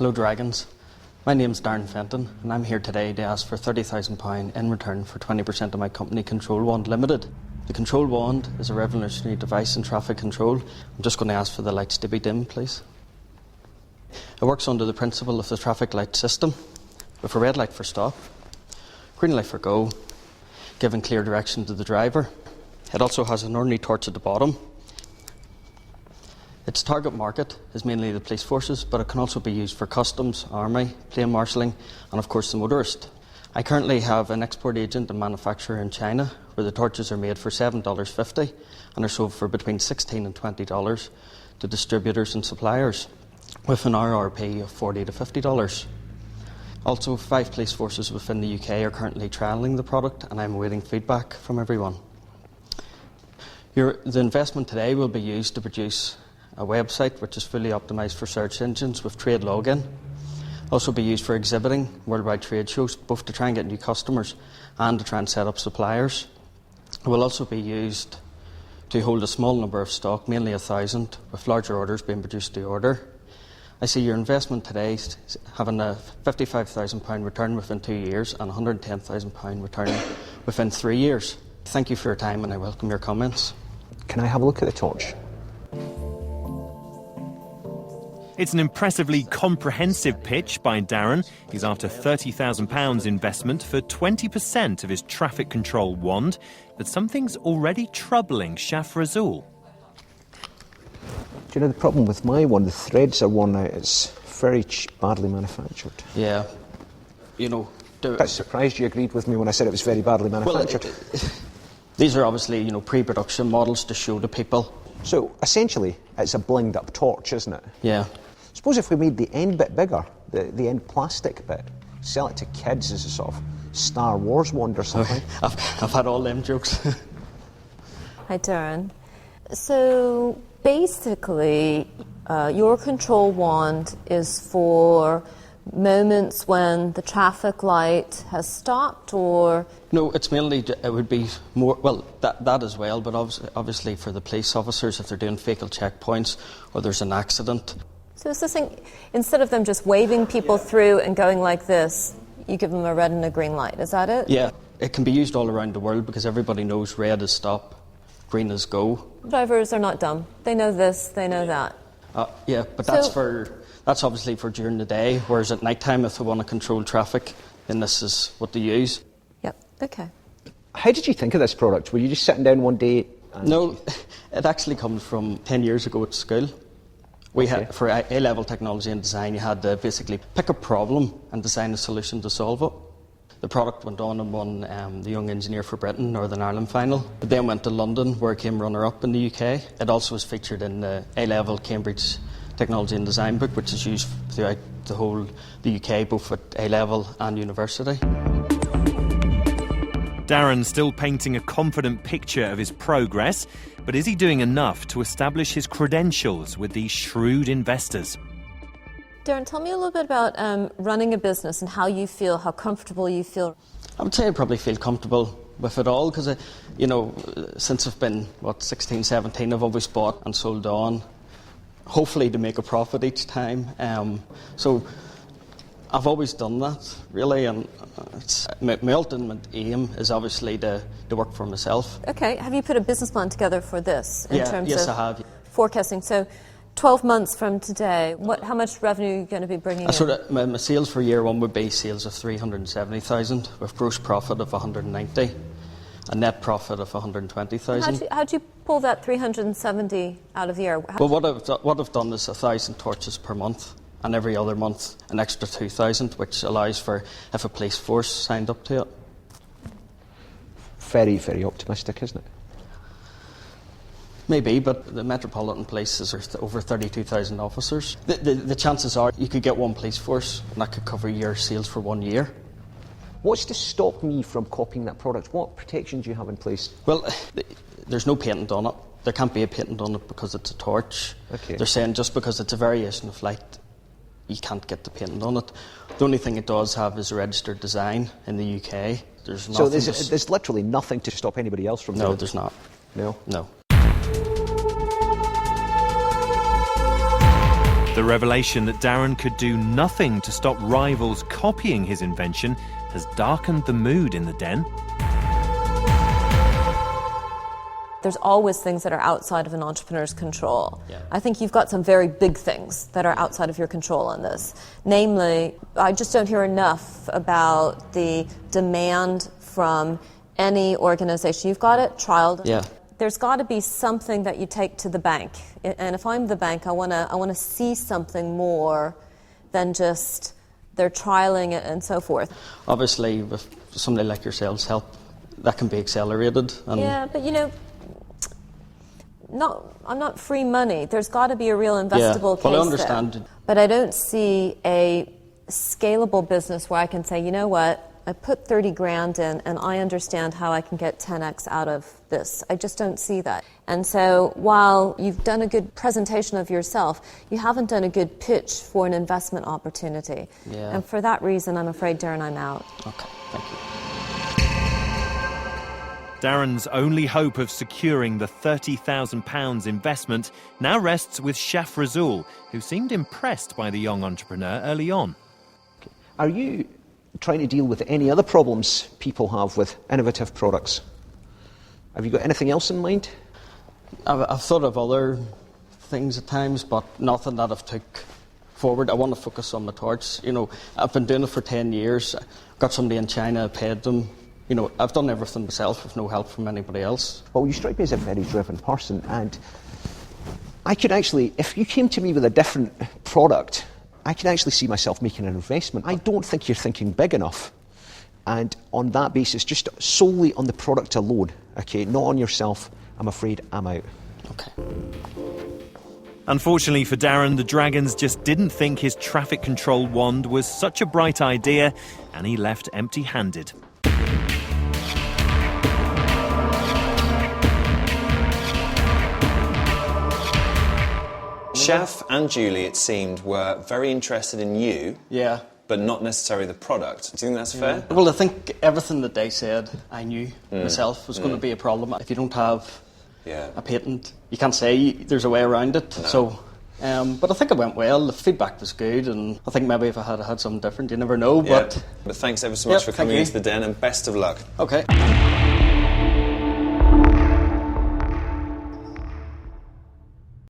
Hello Dragons, my name's Darren Fenton and I'm here today to ask for £30,000 in return for 20% of my company Control Wand Limited. The Control Wand is a revolutionary device in traffic control. I'm just going to ask for the lights to be dim, please. It works under the principle of the traffic light system, with a red light for stop, green light for go, giving clear direction to the driver. It also has an ordinary torch at the bottom. Its target market is mainly the police forces, but it can also be used for customs, army, plane marshalling, and of course the motorist. I currently have an export agent and manufacturer in China, where the torches are made for $7.50 and are sold for between $16 and $20 to distributors and suppliers, with an RRP of $40 to $50. Also, 5 police forces within the UK are currently trialling the product, and I'm awaiting feedback from everyone. The investment today will be used to produce a website which is fully optimised for search engines with trade login. Also be used for exhibiting worldwide trade shows, both to try and get new customers and to try and set up suppliers. It will also be used to hold a small number of stock, mainly 1,000, with larger orders being produced to order. I see your investment today having a £55,000 return within 2 years and £110,000 return within 3 years. Thank you for your time and I welcome your comments. Can I have a look at the torch? It's an impressively comprehensive pitch by Darren. He's after £30,000 investment for 20% of his traffic control wand. But something's already troubling Shaf Rasul. Do you know the problem with my one? The threads are worn out. It's very badly manufactured. Yeah, I'm surprised you agreed with me when I said it was very badly manufactured. Well, these are obviously, pre-production models to show to people. So, essentially, it's a blinged up torch, isn't it? Yeah. Suppose if we made the end bit bigger, the end plastic bit, sell it to kids as a sort of Star Wars wand or something. I've had all them jokes. Hi, Darren. So, basically, your control wand is for moments when the traffic light has stopped, or...? No, it's mainly, it would be more, well, that as well, but obviously for the police officers, if they're doing fatal checkpoints or there's an accident. So is this thing, instead of them just waving people through and going like this, you give them a red and a green light, is that it? Yeah, it can be used all around the world because everybody knows red is stop, green is go. Drivers are not dumb. They know this, they know that. Yeah, but that's obviously for during the day, whereas at night time, if they want to control traffic, then this is what they use. Yep, okay. How did you think of this product? Were you just sitting down one day? No, it actually comes from 10 years ago at school. We had, for A-level technology and design, you had to basically pick a problem and design a solution to solve it. The product went on and won the Young Engineer for Britain Northern Ireland final. It then went to London, where it came runner-up in the UK. It also was featured in the A-level Cambridge Technology and Design book, which is used throughout the UK, both at A-level and university. Darren's still painting a confident picture of his progress, but is he doing enough to establish his credentials with these shrewd investors? Darren, tell me a little bit about running a business and how you feel, how comfortable you feel. I would say I probably feel comfortable with it all because, since I've been, 16, 17, I've always bought and sold on, hopefully to make a profit each time. So I've always done that, really, and my ultimate aim is obviously to work for myself. Okay, have you put a business plan together for this in terms yes, of I have. Forecasting? So 12 months from today, how much revenue are you going to be bringing in? My sales for year one would be sales of 370,000 with gross profit of 190, a net profit of 120,000. How do you pull that 370 out of the year? Well, what I've done is 1,000 torches per month, and every other month an extra 2,000, which allows for if a police force signed up to it. Very, very optimistic, isn't it? Maybe, but the Metropolitan Police is over 32,000 officers. The chances are you could get one police force and that could cover your sales for 1 year. What's to stop me from copying that product? What protections do you have in place? Well, there's no patent on it. There can't be a patent on it because it's a torch. Okay. They're saying just because it's a variation of light, you can't get the patent on it. The only thing it does have is a registered design in the UK. There's nothing. So there's literally nothing to stop anybody else from doing it? No, there's not. No? No. The revelation that Darren could do nothing to stop rivals copying his invention has darkened the mood in the den. There's always things that are outside of an entrepreneur's control. Yeah. I think you've got some very big things that are outside of your control on this. Namely, I just don't hear enough about the demand from any organization. You've got it trialed. Yeah. There's got to be something that you take to the bank. And if I'm the bank, I want to see something more than just they're trialing it and so forth. Obviously, with somebody like yourselves' help, that can be accelerated. And yeah, but you know, I'm not free money. There's got to be a real investable case well, I understand. there. But I don't see a scalable business where I can say, you know what, I put 30 grand in and I understand how I can get 10x out of this. I just don't see that. And so while you've done a good presentation of yourself, you haven't done a good pitch for an investment opportunity. Yeah. And for that reason, I'm afraid, Darren, I'm out. Okay, thank you. Darren's only hope of securing the £30,000 investment now rests with Shaf Rasul, who seemed impressed by the young entrepreneur early on. Are you trying to deal with any other problems people have with innovative products? Have you got anything else in mind? I've thought of other things at times, but nothing that I've took forward. I want to focus on my torch. You know, I've been doing it for 10 years. Got somebody in China, paid them. You know, I've done everything myself with no help from anybody else. Well, you strike me as a very driven person, and I could actually, if you came to me with a different product, I could actually see myself making an investment. I don't think you're thinking big enough. And on that basis, just solely on the product alone, okay, not on yourself, I'm afraid I'm out. Okay. Unfortunately for Darren, the Dragons just didn't think his traffic control wand was such a bright idea, and he left empty-handed. Shaf and Julie, it seemed, were very interested in you, Yeah. but not necessarily the product. Do you think that's fair? Well, I think everything that they said, I knew myself was going to be a problem. If you don't have a patent, you can't say there's a way around it. No. So, but I think it went well. The feedback was good, and I think maybe if I had something different, you never know. But thanks ever so much for coming thank you. into the den, and best of luck. Okay.